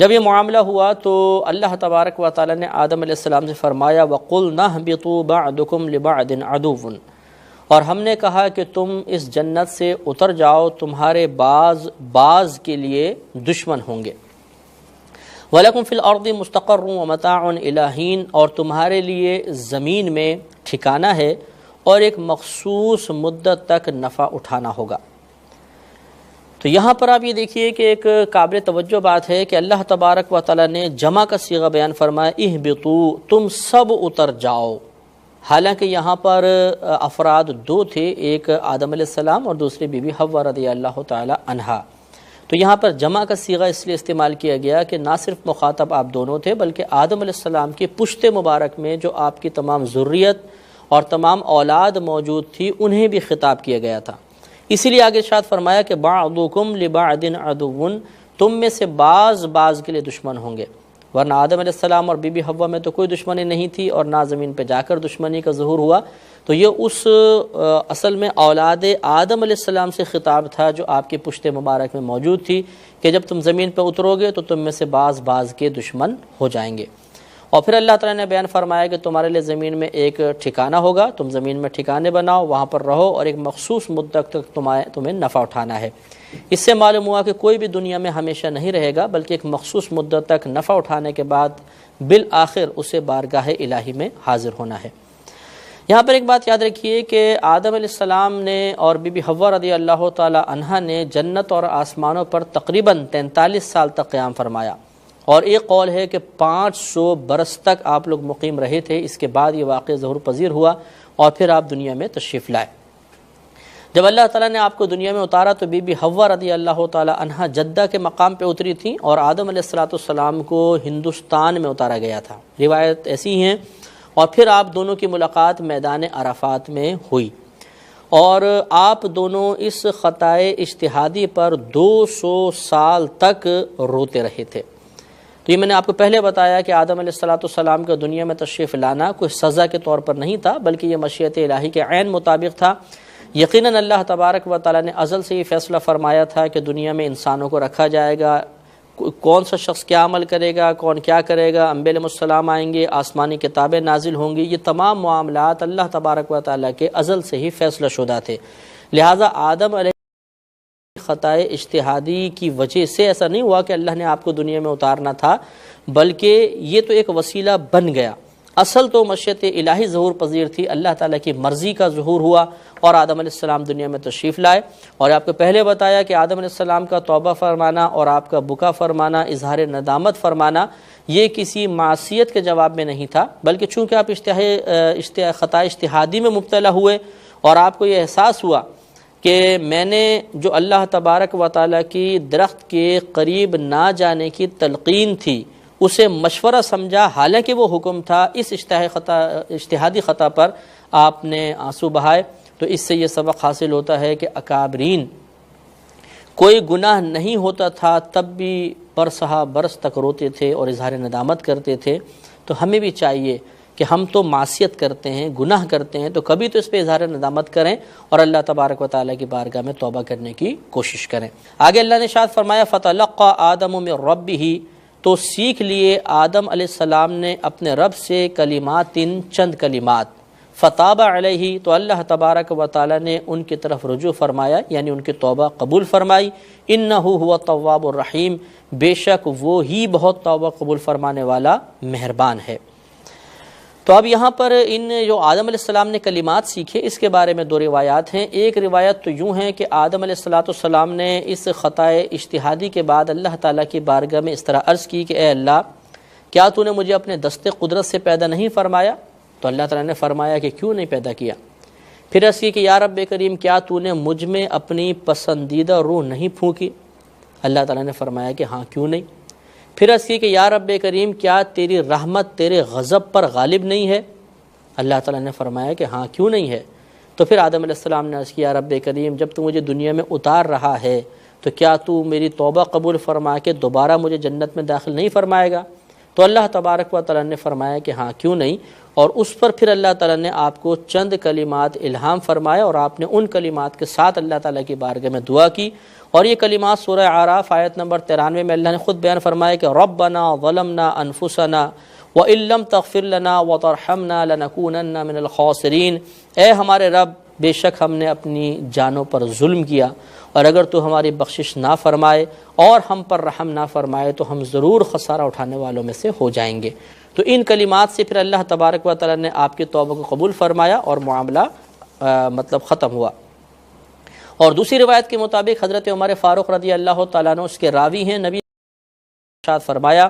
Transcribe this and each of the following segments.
جب یہ معاملہ ہوا تو اللہ تبارک و تعالی نے آدم علیہ السلام سے فرمایا وَقُلْنَا اهْبِطُوا بَعْضُكُمْ لِبَعْضٍ عَدُوٌّ، اور ہم نے کہا کہ تم اس جنت سے اتر جاؤ، تمہارے بعض کے لیے دشمن ہوں گے۔ وَلَكُمْ فِي الْأَرْضِ مُسْتَقَرٌّ وَمَتَاعٌ إِلَىٰ حِينٍ، اور تمہارے لیے زمین میں ٹھکانہ ہے اور ایک مخصوص مدت تک نفع اٹھانا ہوگا۔ تو یہاں پر آپ یہ دیکھیے کہ ایک قابل توجہ بات ہے کہ اللہ تبارک و تعالی نے جمع کا صیغہ بیان فرمایا اہبطوا، تم سب اتر جاؤ، حالانکہ یہاں پر افراد دو تھے، ایک آدم علیہ السلام اور دوسری بی بی حوا رضی اللہ تعالی عنہا۔ تو یہاں پر جمع کا صیغہ اس لیے استعمال کیا گیا کہ نہ صرف مخاطب آپ دونوں تھے بلکہ آدم علیہ السلام کی پشت مبارک میں جو آپ کی تمام ذریت اور تمام اولاد موجود تھی انہیں بھی خطاب کیا گیا تھا۔ اسی لیے آگے ارشاد فرمایا کہ بعضکم لبعض عدو، تم میں سے بعض کے لیے دشمن ہوں گے، ورنہ آدم علیہ السلام اور بی بی حوا میں تو کوئی دشمنی نہیں تھی اور نہ زمین پہ جا کر دشمنی کا ظہور ہوا۔ تو یہ اس اصل میں اولاد آدم علیہ السلام سے خطاب تھا جو آپ کی پشت مبارک میں موجود تھی کہ جب تم زمین پہ اترو گے تو تم میں سے بعض کے دشمن ہو جائیں گے۔ اور پھر اللہ تعالیٰ نے بیان فرمایا کہ تمہارے لیے زمین میں ایک ٹھکانہ ہوگا، تم زمین میں ٹھکانے بناؤ، وہاں پر رہو اور ایک مخصوص مدت تک تمہیں نفع اٹھانا ہے۔ اس سے معلوم ہوا کہ کوئی بھی دنیا میں ہمیشہ نہیں رہے گا بلکہ ایک مخصوص مدت تک نفع اٹھانے کے بعد بالآخر اسے بارگاہ الہی میں حاضر ہونا ہے۔ یہاں پر ایک بات یاد رکھیے کہ آدم علیہ السلام نے اور بی بی حوا رضی اللہ تعالی عنہا نے جنت اور آسمانوں پر تقریباً 43 سال تک قیام فرمایا، اور ایک قول ہے کہ 500 برس تک آپ لوگ مقیم رہے تھے۔ اس کے بعد یہ واقعہ ظہور پذیر ہوا اور پھر آپ دنیا میں تشریف لائے۔ جب اللہ تعالیٰ نے آپ کو دنیا میں اتارا تو بی بی حوا رضی اللہ تعالی عنہا جدہ کے مقام پہ اتری تھیں اور آدم علیہ السلام کو ہندوستان میں اتارا گیا تھا، روایت ایسی ہیں۔ اور پھر آپ دونوں کی ملاقات میدان عرفات میں ہوئی اور آپ دونوں اس خطائے اجتہادی پر 200 سال تک روتے رہے تھے۔ تو یہ میں نے آپ کو پہلے بتایا کہ آدم علیہ السلام کا دنیا میں تشریف لانا کوئی سزا کے طور پر نہیں تھا بلکہ یہ مشیت الہی کے عین مطابق تھا۔ یقیناً اللہ تبارک و تعالیٰ نے ازل سے یہ فیصلہ فرمایا تھا کہ دنیا میں انسانوں کو رکھا جائے گا، کون سا شخص کیا عمل کرے گا، کون کیا کرے گا، انبیاء علیہ السلام آئیں گے، آسمانی کتابیں نازل ہوں گی، یہ تمام معاملات اللہ تبارک و تعالیٰ کے ازل سے ہی فیصلہ شدہ تھے۔ لہٰذا آدم علیہ خطائے اجتہادی کی وجہ سے ایسا نہیں ہوا کہ اللہ نے آپ کو دنیا میں اتارنا تھا، بلکہ یہ تو ایک وسیلہ بن گیا۔ اصل تو مشیت الہی ظہور پذیر تھی، اللہ تعالیٰ کی مرضی کا ظہور ہوا اور آدم علیہ السلام دنیا میں تشریف لائے۔ اور آپ کو پہلے بتایا کہ آدم علیہ السلام کا توبہ فرمانا اور آپ کا بکا فرمانا، اظہار ندامت فرمانا، یہ کسی معصیت کے جواب میں نہیں تھا بلکہ چونکہ آپ خطا اجتہادی میں مبتلا ہوئے اور آپ کو یہ احساس ہوا کہ میں نے جو اللہ تبارک و تعالیٰ کی درخت کے قریب نہ جانے کی تلقین تھی اسے مشورہ سمجھا، حالانکہ وہ حکم تھا، اس اجتہادی خطا پر آپ نے آنسو بہائے۔ تو اس سے یہ سبق حاصل ہوتا ہے کہ اکابرین کوئی گناہ نہیں ہوتا تھا تب بھی برسہ برس تک روتے تھے اور اظہار ندامت کرتے تھے۔ تو ہمیں بھی چاہیے کہ ہم تو معصیت کرتے ہیں، گناہ کرتے ہیں، تو کبھی تو اس پہ اظہار ندامت کریں اور اللہ تبارک و تعالیٰ کی بارگاہ میں توبہ کرنے کی کوشش کریں۔ آگے اللہ نے ارشاد فرمایا فَتَلَقَّى آدَمُ مِن رَبِّهِ، تو سیکھ لیے آدم علیہ السلام نے اپنے رب سے کلمات، چند کلمات، فتاب علیہ، تو اللہ تبارک و تعالیٰ نے ان کی طرف رجوع فرمایا، یعنی ان کی توبہ قبول فرمائی۔ انہ هو التواب الرحیم، بے شک وہ ہی بہت توبہ قبول فرمانے والا مہربان ہے۔ تو اب یہاں پر ان جو آدم علیہ السلام نے کلمات سیکھے اس کے بارے میں دو روایات ہیں۔ ایک روایت تو یوں ہے کہ آدم علیہ السلام نے اس خطائے اجتہادی کے بعد اللہ تعالیٰ کی بارگاہ میں اس طرح عرض کی کہ اے اللہ، کیا تو نے مجھے اپنے دست قدرت سے پیدا نہیں فرمایا؟ تو اللہ تعالیٰ نے فرمایا کہ کیوں نہیں پیدا کیا؟ پھر عرض کی کہ یا رب کریم، کیا تو نے مجھ میں اپنی پسندیدہ روح نہیں پھونکی؟ اللہ تعالیٰ نے فرمایا کہ ہاں، کیوں نہیں؟ پھر عرض کی کہ یا رب کریم، کیا تیری رحمت تیرے غضب پر غالب نہیں ہے؟ اللہ تعالیٰ نے فرمایا کہ ہاں، کیوں نہیں ہے؟ تو پھر آدم علیہ السلام نے عرض کیا یا رب کریم، جب تو مجھے دنیا میں اتار رہا ہے تو کیا تو میری توبہ قبول فرما کے دوبارہ مجھے جنت میں داخل نہیں فرمائے گا؟ تو اللہ تبارک و تعالیٰ نے فرمایا کہ ہاں، کیوں نہیں؟ اور اس پر پھر اللہ تعالیٰ نے آپ کو چند کلمات الہام فرمایا اور آپ نے ان کلمات کے ساتھ اللہ تعالیٰ کی بارگاہ میں دعا کی اور یہ کلمات سورہ اعراف آیت نمبر 93 میں اللہ نے خود بیان فرمایا کہ ربنا ظلمنا انفسنا وَإِن لَّمْ تَغْفِرْ لَنَا وَتَرْحَمْنَا لَنَكُونَنَّ مِنَ الْخَاسِرِينَ، اے ہمارے رب بے شک ہم نے اپنی جانوں پر ظلم کیا، اور اگر تو ہماری بخشش نہ فرمائے اور ہم پر رحم نہ فرمائے تو ہم ضرور خسارہ اٹھانے والوں میں سے ہو جائیں گے۔ تو ان کلمات سے پھر اللہ تبارک و تعالی نے آپ کی توبہ کو قبول فرمایا اور معاملہ ختم ہوا۔ اور دوسری روایت کے مطابق حضرت عمر فاروق رضی اللہ تعالیٰ عنہ اس کے راوی ہیں، نبی نے ارشاد فرمایا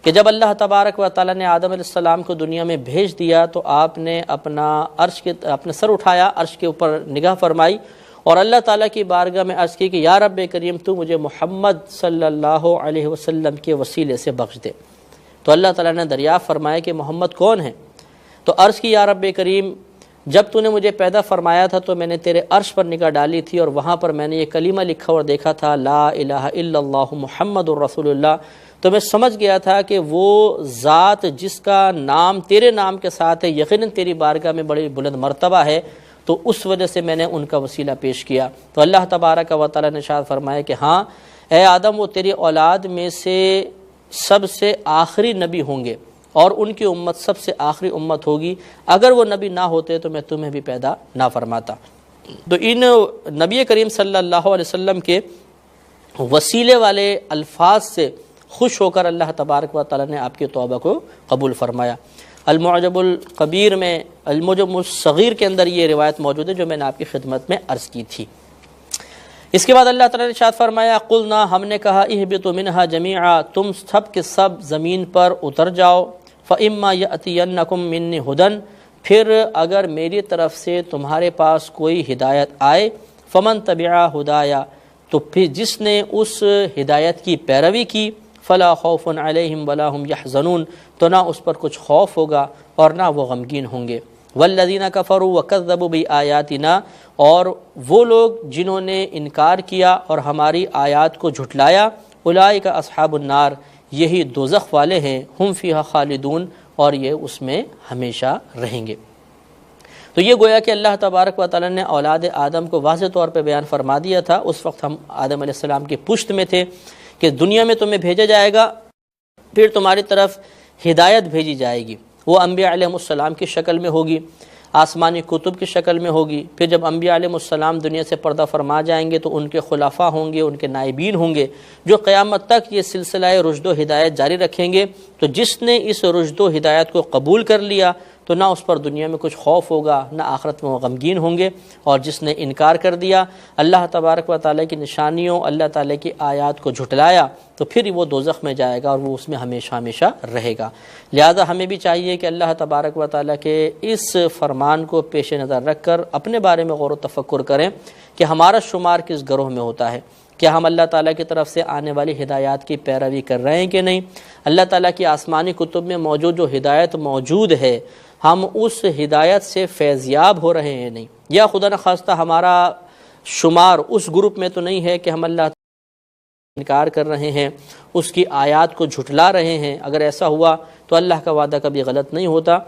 کہ جب اللہ تبارک و تعالیٰ نے آدم علیہ السلام کو دنیا میں بھیج دیا تو آپ نے اپنا سر اٹھایا، عرش کے اوپر نگاہ فرمائی اور اللہ تعالیٰ کی بارگاہ میں عرض کی کہ یا رب کریم تو مجھے محمد صلی اللہ علیہ وسلم کے وسیلے سے بخش دے۔ تو اللہ تعالیٰ نے دریافت فرمایا کہ محمد کون ہیں؟ تو عرض کی یا رب کریم جب تو نے مجھے پیدا فرمایا تھا تو میں نے تیرے عرش پر نگاہ ڈالی تھی اور وہاں پر میں نے یہ کلمہ لکھا اور دیکھا تھا لا الہ الا اللہ محمد الرسول اللہ، تو میں سمجھ گیا تھا کہ وہ ذات جس کا نام تیرے نام کے ساتھ ہے یقیناً تیری بارگاہ میں بڑی بلند مرتبہ ہے، تو اس وجہ سے میں نے ان کا وسیلہ پیش کیا۔ تو اللہ تبارک و تعالیٰ نے ارشاد فرمایا کہ ہاں اے آدم وہ تیری اولاد میں سے سب سے آخری نبی ہوں گے اور ان کی امت سب سے آخری امت ہوگی، اگر وہ نبی نہ ہوتے تو میں تمہیں بھی پیدا نہ فرماتا۔ تو ان نبی کریم صلی اللہ علیہ وسلم کے وسیلے والے الفاظ سے خوش ہو کر اللہ تبارک و تعالیٰ نے آپ کی توبہ کو قبول فرمایا۔ المعجم الکبیر میں المعجم الصغیر کے اندر یہ روایت موجود ہے جو میں نے آپ کی خدمت میں عرض کی تھی۔ اس کے بعد اللہ تعالیٰ نے ارشاد فرمایا قلنا، ہم نے کہا اہبطوا منہا جمیعا، تم سب کے سب زمین پر اتر جاؤ، فإما یأتینکم منی ھدی، پھر اگر میری طرف سے تمہارے پاس کوئی ہدایت آئے، فمن تبع ھدایا، تو پھر جس نے اس ہدایت کی پیروی کی، فلا خوف علیہم ولا هم یحزنون، تو نہ اس پر کچھ خوف ہوگا اور نہ وہ غمگین ہوں گے۔ والذین کفروا وکذبوا بآیاتنا، اور وہ لوگ جنہوں نے انکار کیا اور ہماری آیات کو جھٹلایا، اولئک اصحاب النار، یہی دوزخ والے ہیں، ہم فیہا خالدون، اور یہ اس میں ہمیشہ رہیں گے۔ تو یہ گویا کہ اللہ تبارک و تعالیٰ نے اولاد آدم کو واضح طور پہ بیان فرما دیا تھا، اس وقت ہم آدم علیہ السلام کی پشت میں تھے کہ دنیا میں تمہیں بھیجا جائے گا، پھر تمہاری طرف ہدایت بھیجی جائے گی، وہ انبیاء علیہ السلام کی شکل میں ہوگی، آسمانی کتب کی شکل میں ہوگی۔ پھر جب انبیاء علیہ السلام دنیا سے پردہ فرما جائیں گے تو ان کے خلفاء ہوں گے، ان کے نائبین ہوں گے جو قیامت تک یہ سلسلہ رشد و ہدایت جاری رکھیں گے۔ تو جس نے اس رشد و ہدایت کو قبول کر لیا تو نہ اس پر دنیا میں کچھ خوف ہوگا نہ آخرت میں وہ غمگین ہوں گے، اور جس نے انکار کر دیا، اللہ تبارک و تعالیٰ کی نشانیوں، اللہ تعالیٰ کی آیات کو جھٹلایا، تو پھر وہ دوزخ میں جائے گا اور وہ اس میں ہمیشہ ہمیشہ رہے گا۔ لہذا ہمیں بھی چاہیے کہ اللہ تبارک و تعالیٰ کے اس فرمان کو پیش نظر رکھ کر اپنے بارے میں غور و تفکر کریں کہ ہمارا شمار کس گروہ میں ہوتا ہے، کیا ہم اللہ تعالیٰ کی طرف سے آنے والی ہدایات کی پیروی کر رہے ہیں کہ نہیں، اللہ تعالیٰ کی آسمانی کتب میں موجود جو ہدایت موجود ہے ہم اس ہدایت سے فیضیاب ہو رہے ہیں نہیں، یا خدا نخواستہ ہمارا شمار اس گروپ میں تو نہیں ہے کہ ہم اللہ انکار کر رہے ہیں، اس کی آیات کو جھٹلا رہے ہیں۔ اگر ایسا ہوا تو اللہ کا وعدہ کبھی غلط نہیں ہوتا۔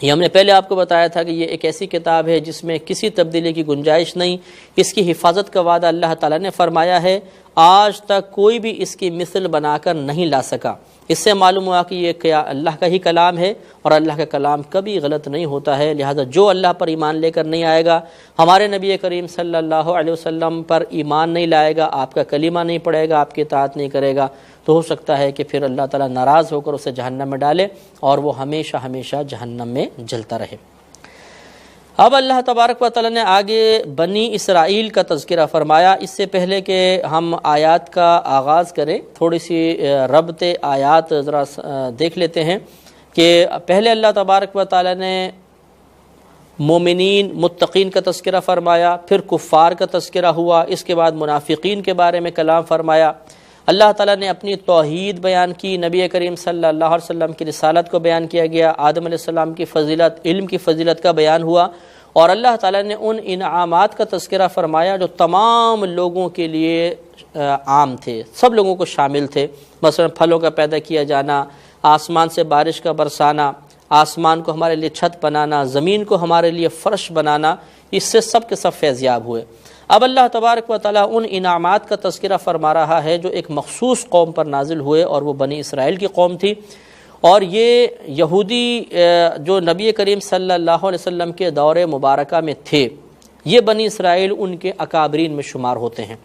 یہ ہم نے پہلے آپ کو بتایا تھا کہ یہ ایک ایسی کتاب ہے جس میں کسی تبدیلی کی گنجائش نہیں، اس کی حفاظت کا وعدہ اللہ تعالیٰ نے فرمایا ہے، آج تک کوئی بھی اس کی مثل بنا کر نہیں لا سکا۔ اس سے معلوم ہوا کہ یہ کیا اللہ کا ہی کلام ہے اور اللہ کا کلام کبھی غلط نہیں ہوتا ہے۔ لہذا جو اللہ پر ایمان لے کر نہیں آئے گا، ہمارے نبی کریم صلی اللہ علیہ وسلم پر ایمان نہیں لائے گا، آپ کا کلمہ نہیں پڑھے گا، آپ کی اطاعت نہیں کرے گا، تو ہو سکتا ہے کہ پھر اللہ تعالیٰ ناراض ہو کر اسے جہنم میں ڈالے اور وہ ہمیشہ ہمیشہ جہنم میں جلتا رہے۔ اب اللہ تبارک و تعالیٰ نے آگے بنی اسرائیل کا تذکرہ فرمایا۔ اس سے پہلے کہ ہم آیات کا آغاز کریں، تھوڑی سی ربط آیات ذرا دیکھ لیتے ہیں کہ پہلے اللہ تبارک و تعالیٰ نے مومنین متقین کا تذکرہ فرمایا، پھر کفار کا تذکرہ ہوا، اس کے بعد منافقین کے بارے میں کلام فرمایا۔ اللہ تعالیٰ نے اپنی توحید بیان کی، نبی کریم صلی اللہ علیہ وسلم کی رسالت کو بیان کیا گیا، آدم علیہ السلام کی فضیلت، علم کی فضیلت کا بیان ہوا، اور اللہ تعالیٰ نے ان انعامات کا تذکرہ فرمایا جو تمام لوگوں کے لیے عام تھے، سب لوگوں کو شامل تھے، مثلا پھلوں کا پیدا کیا جانا، آسمان سے بارش کا برسانا، آسمان کو ہمارے لیے چھت بنانا، زمین کو ہمارے لیے فرش بنانا، اس سے سب کے سب فیضیاب ہوئے۔ اب اللہ تبارک و تعالیٰ ان انعامات کا تذکرہ فرما رہا ہے جو ایک مخصوص قوم پر نازل ہوئے، اور وہ بنی اسرائیل کی قوم تھی۔ اور یہ یہودی جو نبی کریم صلی اللہ علیہ وسلم کے دور مبارکہ میں تھے، یہ بنی اسرائیل ان کے اکابرین میں شمار ہوتے ہیں۔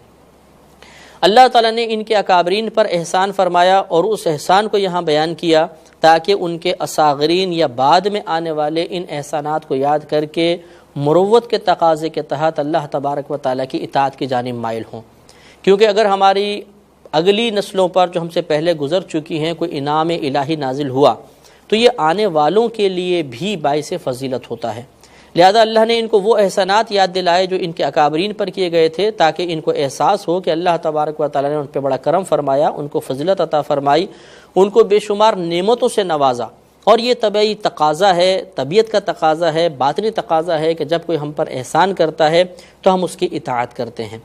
اللہ تعالیٰ نے ان کے اکابرین پر احسان فرمایا، اور اس احسان کو یہاں بیان کیا تاکہ ان کے اصاغرین یا بعد میں آنے والے ان احسانات کو یاد کر کے مروت کے تقاضے کے تحت اللہ تبارک و تعالیٰ کی اطاعت کی جانب مائل ہوں۔ کیونکہ اگر ہماری اگلی نسلوں پر جو ہم سے پہلے گزر چکی ہیں کوئی انعام الہی نازل ہوا تو یہ آنے والوں کے لیے بھی باعث فضیلت ہوتا ہے۔ لہذا اللہ نے ان کو وہ احسانات یاد دلائے جو ان کے اکابرین پر کیے گئے تھے، تاکہ ان کو احساس ہو کہ اللہ تبارک و تعالیٰ نے ان پہ بڑا کرم فرمایا، ان کو فضیلت عطا فرمائی، ان کو بے شمار نعمتوں سے نوازا۔ اور یہ طبعی تقاضا ہے، طبیعت کا تقاضا ہے، باطنی تقاضا ہے کہ جب کوئی ہم پر احسان کرتا ہے تو ہم اس کی اطاعت کرتے ہیں۔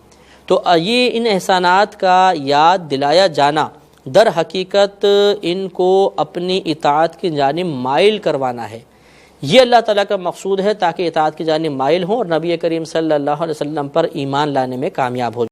تو یہ ان احسانات کا یاد دلایا جانا در حقیقت ان کو اپنی اطاعت کی جانب مائل کروانا ہے۔ یہ اللہ تعالیٰ کا مقصود ہے تاکہ اطاعت کی جانب مائل ہوں اور نبی کریم صلی اللہ علیہ وسلم پر ایمان لانے میں کامیاب ہو۔